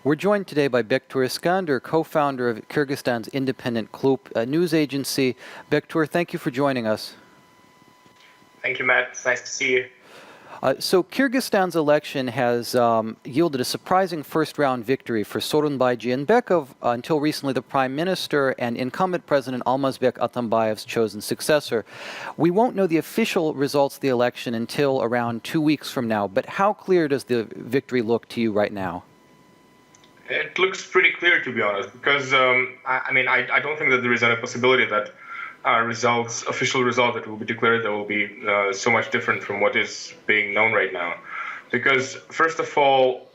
We're joined today by Bektour Iskender, co-founder of Kyrgyzstan's independent KLOOP news agency. Bektour, thank you for joining us. Thank you, Matt. It's nice to see you. So Kyrgyzstan's election has yielded a surprising first-round victory for Sooronbai Jeenbekov, until recently the Prime Minister and incumbent President Almazbek Atambayev's chosen successor. We won't know the official results of the election until around 2 weeks from now, but how clear does the victory look to you right now? It looks pretty clear, to be honest, because I don't think that there is any possibility that official result that will be declared, that will be so much different from what is being known right now. Because first of all,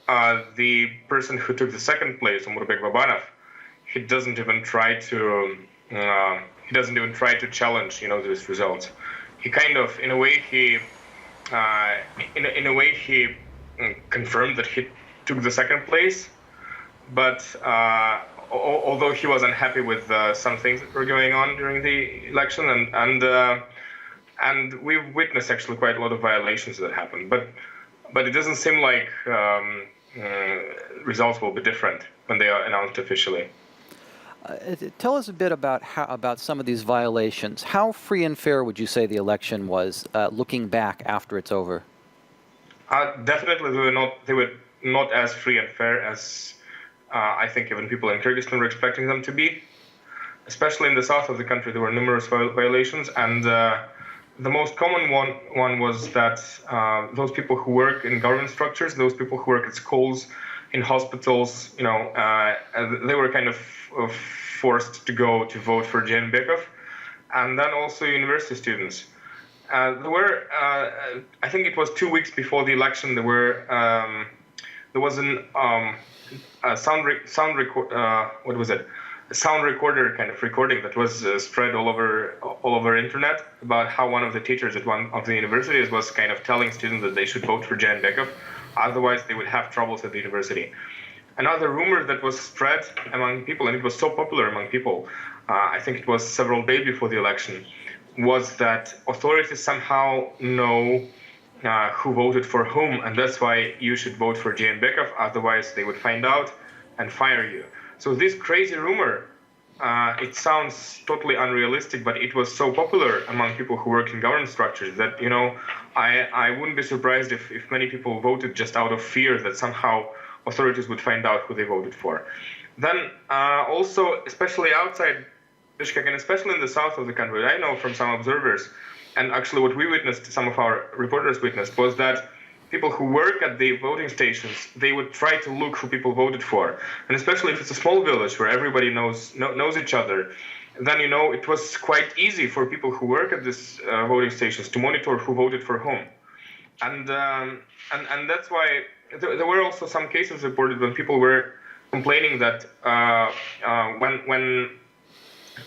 the person who took the second place, Omurbek Babanov, he doesn't even try to challenge, these results. He kind of, in a way, he confirmed that he took the second place. But although he was unhappy with some things that were going on during the election, and we've witnessed actually quite a lot of violations that happened, but it doesn't seem like results will be different when they are announced officially. Tell us a bit about some of these violations. How free and fair would you say the election was, looking back after it's over? Definitely, they were not as free and fair as I think even people in Kyrgyzstan were expecting them to be. Especially in the south of the country, there were numerous violations, and the most common one was that those people who work in government structures, those people who work at schools, in hospitals, they were kind of forced to go to vote for Jeenbekov, and then also university students. There were, I think it was 2 weeks before the election, there was a sound recorder kind of recording that was spread all over internet about how one of the teachers at one of the universities was kind of telling students that they should vote for Jeenbekov, otherwise they would have troubles at the university. Another rumor that was spread among people, and it was so popular among people, I think it was several days before the election, was that authorities somehow know who voted for whom, and that's why you should vote for Jeenbekov, otherwise they would find out and fire you. So this crazy rumor, it sounds totally unrealistic, but it was so popular among people who work in government structures that, I wouldn't be surprised if many people voted just out of fear that somehow authorities would find out who they voted for. Then also, especially outside Bishkek, and especially in the south of the country, I know from some observers, and actually what we witnessed, some of our reporters witnessed, was that people who work at the voting stations, they would try to look who people voted for. And especially if it's a small village where everybody knows each other, then, it was quite easy for people who work at these voting stations to monitor who voted for whom. And that's why there were also some cases reported when people were complaining that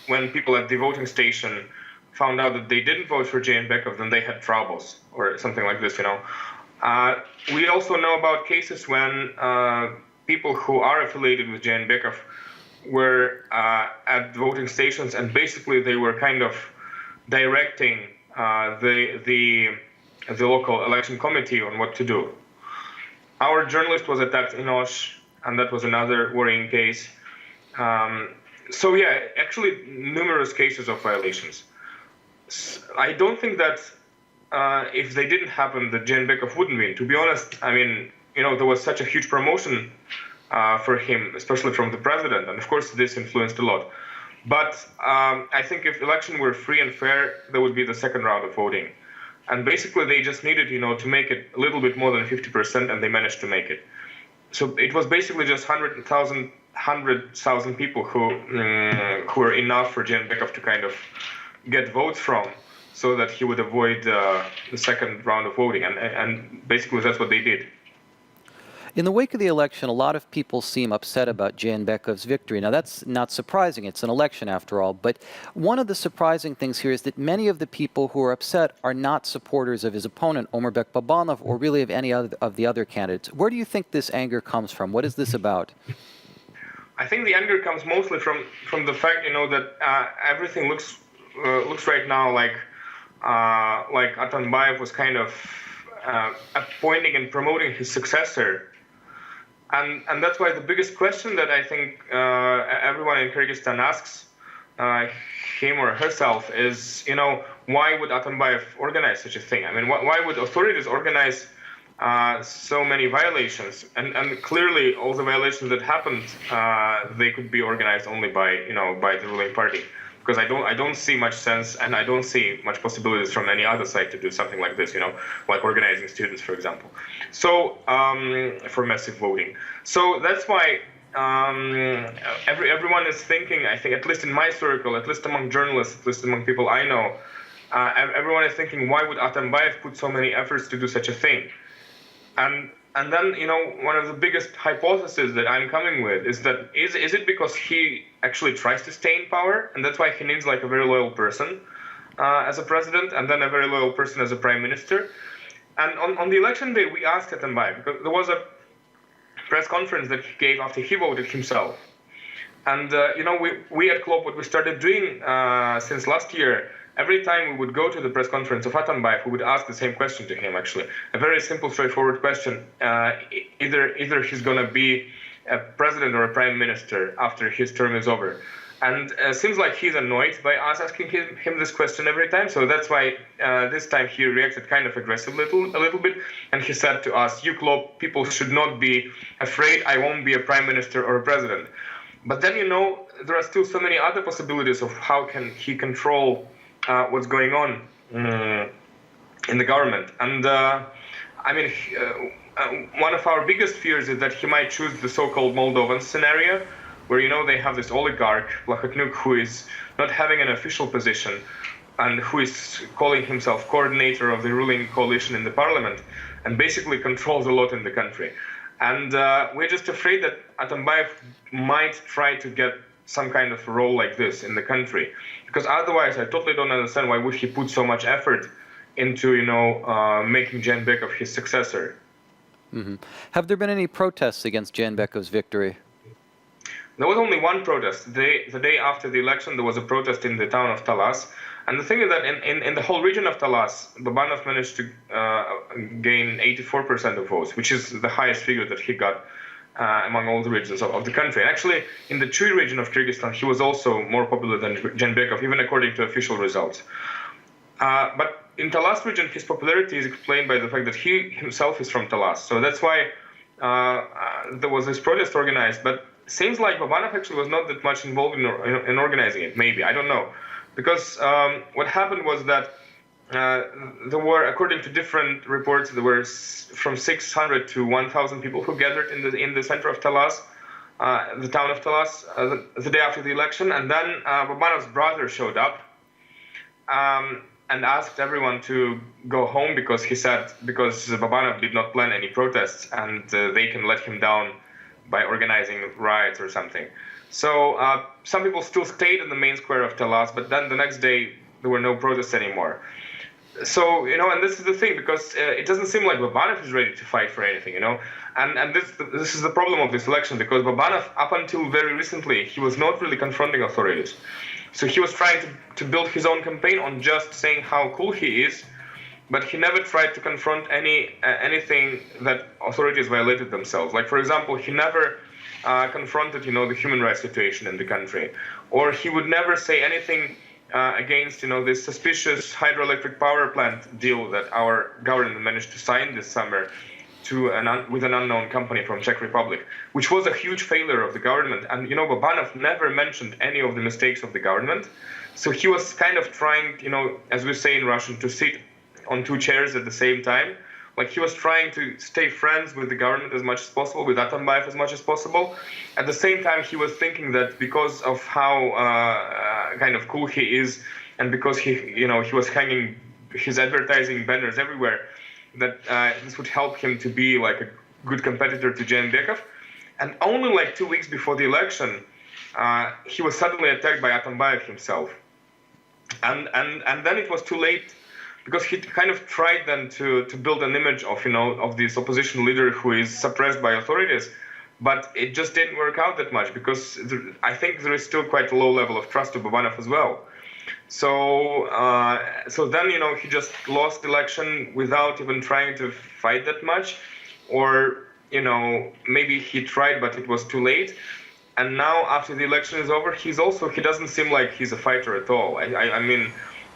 when people at the voting station found out that they didn't vote for Jeenbekov, then they had troubles or something like this, We also know about cases when people who are affiliated with Jeenbekov were at voting stations, and basically they were kind of directing the local election committee on what to do. Our journalist was attacked in Osh, and that was another worrying case. So yeah, actually numerous cases of violations. I don't think that if they didn't happen, that Jeenbekov wouldn't win. To be honest, there was such a huge promotion for him, especially from the president, and of course this influenced a lot. But I think if election were free and fair, there would be the second round of voting. And basically they just needed, to make it a little bit more than 50%, and they managed to make it. So it was basically just 100,000 people who were enough for Jeenbekov to kind of get votes from, so that he would avoid the second round of voting, and basically that's what they did. In the wake of the election, a lot of people seem upset about Jeenbekov's victory. Now, that's not surprising. It's an election, after all. But one of the surprising things here is that many of the people who are upset are not supporters of his opponent, Omurbek Babanov, or really of any of the other candidates. Where do you think this anger comes from? What is this about? I think the anger comes mostly from the fact, that everything looks right now like Atambayev was kind of appointing and promoting his successor And that's why the biggest question that I think everyone in Kyrgyzstan asks him or herself is, why would Atambayev organize such a thing? I mean, why would authorities organize so many violations? And clearly, all the violations that happened, they could be organized only by the ruling party. Because I don't see much sense, and I don't see much possibilities from any other side to do something like this, like organizing students, for example. So for massive voting. So that's why everyone is thinking. I think, at least in my circle, at least among journalists, at least among people I know, everyone is thinking, why would Atambayev put so many efforts to do such a thing? And then, one of the biggest hypotheses that I'm coming with is that is it because he actually tries to stay in power, and that's why he needs like a very loyal person as a president, and then a very loyal person as a prime minister. And on the election day, we asked Atambayev, because there was a press conference that he gave after he voted himself. And, we at KLOOP, what we started doing since last year, every time we would go to the press conference of Atambayev, we would ask the same question to him, actually. A very simple, straightforward question. Either he's going to be a president or a prime minister after his term is over. And it seems like he's annoyed by us asking him this question every time. So that's why this time he reacted kind of aggressively a little bit. And he said to us, you KLOOP people should not be afraid I won't be a prime minister or a president. But then, there are still so many other possibilities of how can he control what's going on in the government. And one of our biggest fears is that he might choose the so-called Moldovan scenario, where they have this oligarch, Plahotniuk, who is not having an official position and who is calling himself coordinator of the ruling coalition in the parliament and basically controls a lot in the country. And we're just afraid that Atambayev might try to get some kind of role like this in the country, because otherwise I totally don't understand why would he put so much effort into making Jeenbekov his successor. Mm-hmm. Have there been any protests against Jeenbekov's victory? There was only one protest. The day after the election, there was a protest in the town of Talas. And the thing is that in the whole region of Talas, Babanov managed to gain 84% of votes, which is the highest figure that he got among all the regions of the country. And actually, in the Chui region of Kyrgyzstan, he was also more popular than Jeenbekov, even according to official results. But in Talas region, his popularity is explained by the fact that he himself is from Talas. So that's why there was this protest organized. But it seems like Babanov actually was not that much involved in organizing it, maybe. I don't know. Because what happened was that there were, according to different reports, there were from 600 to 1,000 people who gathered in the center of Talas, the town of Talas, the day after the election. And then Babanov's brother showed up and asked everyone to go home because Babanov did not plan any protests and they can let him down by organizing riots or something. So some people still stayed in the main square of Talas, but then the next day there were no protests anymore. So, and this is the thing, because it doesn't seem like Babanov is ready to fight for anything, And this is the problem of this election, because Babanov, up until very recently, he was not really confronting authorities. So he was trying to build his own campaign on just saying how cool he is, but he never tried to confront anything that authorities violated themselves. Like, for example, he never confronted, the human rights situation in the country, or he would never say anything against, this suspicious hydroelectric power plant deal that our government managed to sign this summer with an unknown company from Czech Republic, which was a huge failure of the government. And, Babanov never mentioned any of the mistakes of the government. So he was kind of trying, as we say in Russian, to sit on two chairs at the same time. Like, he was trying to stay friends with the government as much as possible, with Atambayev as much as possible. At the same time, he was thinking that because of how kind of cool he is, and because he was hanging his advertising banners everywhere, that this would help him to be like a good competitor to Jeenbekov. And only like 2 weeks before the election, he was suddenly attacked by Atambayev himself. And then it was too late, because he kind of tried then to build an image of this opposition leader who is suppressed by authorities, but it just didn't work out that much, because I think there is still quite a low level of trust to Babanov as well. So then he just lost the election without even trying to fight that much, or maybe he tried, but it was too late. And now, after the election is over, he doesn't seem like he's a fighter at all. I mean,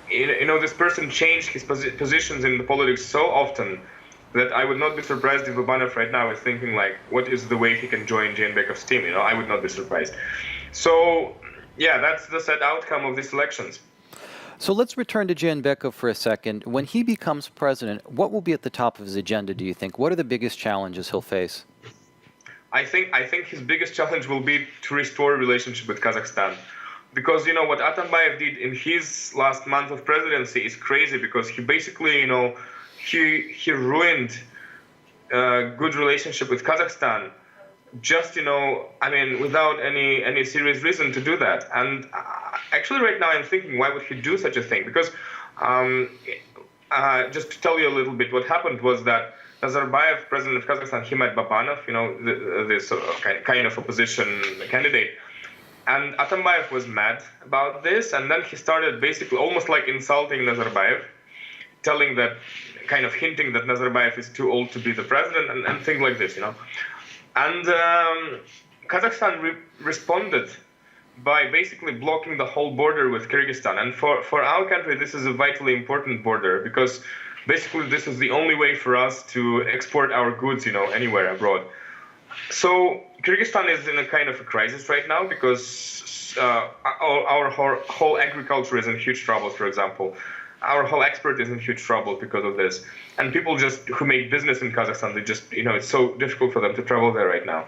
this person changed his positions in the politics so often that I would not be surprised if Babanov right now is thinking like, what is the way he can join Jeenbekov's team? I would not be surprised. So, yeah, that's the sad outcome of these elections. So let's return to Jeenbekov for a second. When he becomes president, what will be at the top of his agenda, do you think? What are the biggest challenges he'll face? I think his biggest challenge will be to restore a relationship with Kazakhstan. Because, what Atambayev did in his last month of presidency is crazy, because he basically, he ruined a good relationship with Kazakhstan just, without any serious reason to do that. And actually right now I'm thinking, why would he do such a thing? Because just to tell you a little bit, what happened was that Nazarbayev, president of Kazakhstan, he met Babanov, this kind of opposition candidate. And Atambayev was mad about this, and then he started basically almost like insulting Nazarbayev, telling that, kind of hinting that Nazarbayev is too old to be the president, and things like this, And Kazakhstan responded by basically blocking the whole border with Kyrgyzstan. And for our country, this is a vitally important border, because basically this is the only way for us to export our goods, anywhere abroad. So Kyrgyzstan is in a kind of a crisis right now, because our whole agriculture is in huge trouble, for example. Our whole export is in huge trouble because of this. And people who make business in Kazakhstan, they just, it's so difficult for them to travel there right now.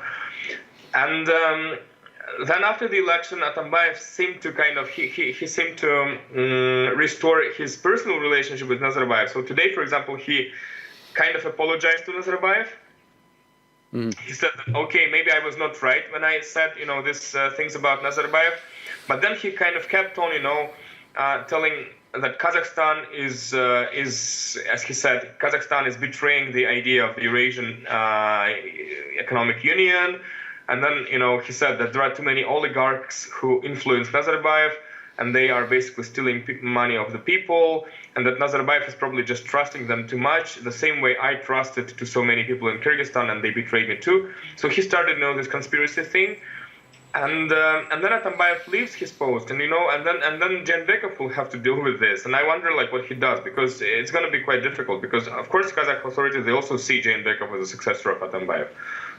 And then after the election, Atambayev seemed to he seemed to restore his personal relationship with Nazarbayev. So today, for example, he kind of apologized to Nazarbayev. He said that, okay, maybe I was not right when I said, these things about Nazarbayev. But then he kind of kept on, telling that Kazakhstan is, as he said, Kazakhstan is betraying the idea of the Eurasian Economic Union. And then, he said that there are too many oligarchs who influence Nazarbayev, and they are basically stealing money of the people, and that Nazarbayev is probably just trusting them too much, the same way I trusted to so many people in Kyrgyzstan, and they betrayed me too. So he started, this conspiracy thing. And then Atambayev leaves his post, and then Jeenbekov will have to deal with this. And I wonder what he does, because it's going to be quite difficult, because of course Kazakh authorities, they also see Jeenbekov as a successor of Atambayev.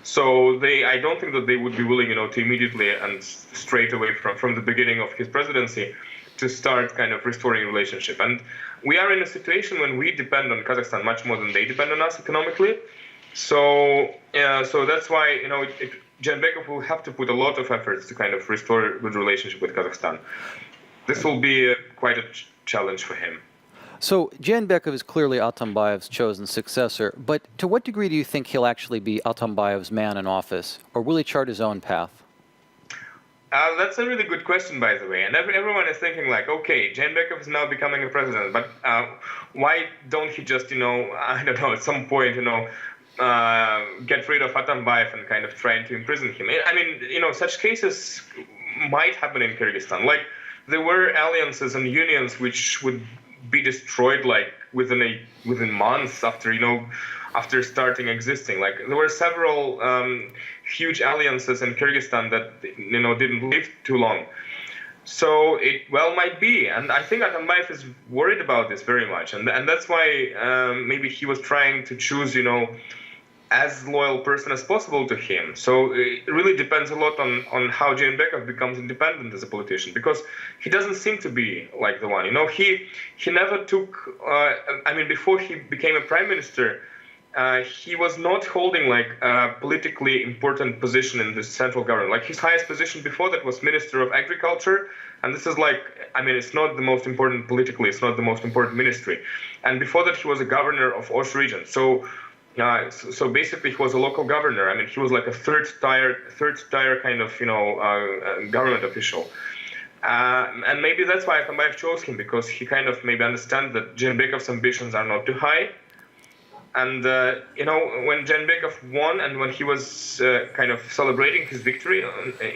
So I don't think that they would be willing, to immediately and straight away from the beginning of his presidency to start kind of restoring relationship. And we are in a situation when we depend on Kazakhstan much more than they depend on us economically. So that's why, Jeenbekov will have to put a lot of efforts to kind of restore a good relationship with Kazakhstan. This will be quite a challenge for him. So Jeenbekov is clearly Atambayev's chosen successor, but to what degree do you think he'll actually be Atambayev's man in office, or will he chart his own path? That's a really good question, by the way. And everyone is thinking okay, Jeenbekov is now becoming a president, but why don't he just, I don't know, at some point, get rid of Atambayev and kind of trying to imprison him? I mean, such cases might happen in Kyrgyzstan. There were alliances and unions which would be destroyed within months after starting existing. There were several huge alliances in Kyrgyzstan that didn't live too long. So it well might be, and I think Atambayev is worried about this very much, and that's why maybe he was trying to choose as loyal person as possible to him. So it really depends a lot on how Jeenbekov becomes independent as a politician, because he doesn't seem to be like the one. He never took, before he became a prime minister, he was not holding a politically important position in the central government. His highest position before that was Minister of Agriculture, and this is it's not the most important politically, it's not the most important ministry. And before that he was a governor of Osh region. So basically he was a local governor. He was a third tier kind of, government official. And maybe that's why Atambayev chose him, because he kind of maybe understands that Jeenbekov's ambitions are not too high. And, when Jeenbekov won and when he was kind of celebrating his victory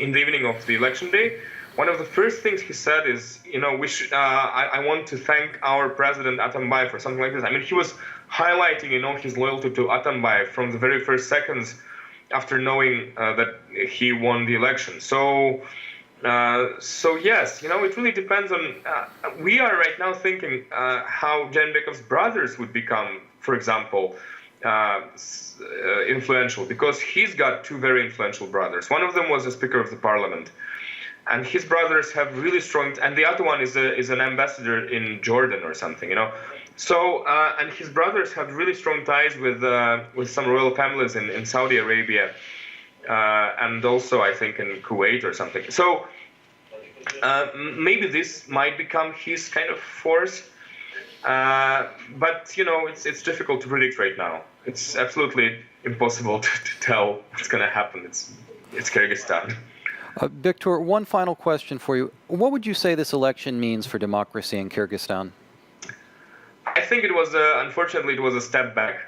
in the evening of the election day, one of the first things he said is, I want to thank our president Atambayev for something like this. He was highlighting, his loyalty to Atambayev from the very first seconds after knowing that he won the election. So yes, it really depends on. We are right now thinking how Jeenbekov's brothers would become, for example, influential, because he's got two very influential brothers. One of them was the Speaker of the Parliament, and his brothers have really strong. And the other one is an ambassador in Jordan or something, So and his brothers have really strong ties with some royal families in Saudi Arabia. And also, I think, in Kuwait or something. So maybe this might become his kind of force, but it's difficult to predict right now. It's absolutely impossible to tell what's going to happen. It's Kyrgyzstan. Bektour, one final question for you. What would you say this election means for democracy in Kyrgyzstan? I think it was unfortunately it was a step back.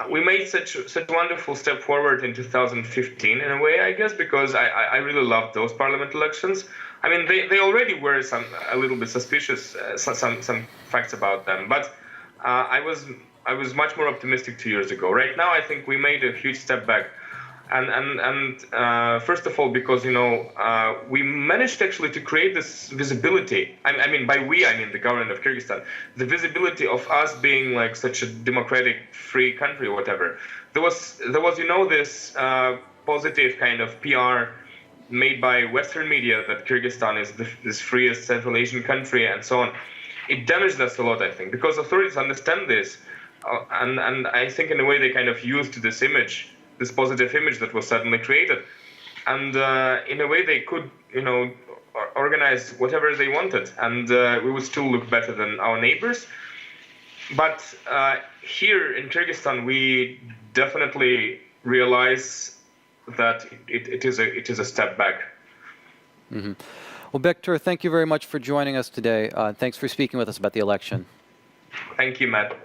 We made such a wonderful step forward in 2015 in a way, I guess, because I really loved those parliament elections. I mean, they already were a little bit suspicious, some facts about them, but I was much more optimistic 2 years ago. Right now, I think we made a huge step back, and first of all, because we managed actually to create this visibility. I mean, by we, I mean the government of Kyrgyzstan, the visibility of us being like such a democratic, free country or whatever. There was this positive kind of PR made by Western media that Kyrgyzstan is this freest Central Asian country and so on. It damaged us a lot, I think, because authorities understand this, and I think in a way they kind of used this image, this positive image that was suddenly created, and in a way they could, organize whatever they wanted, and we would still look better than our neighbors. But here in Kyrgyzstan, we definitely realize that it is a step back. Mm-hmm. Well, Bektour, thank you very much for joining us today. Thanks for speaking with us about the election. Thank you, Matt.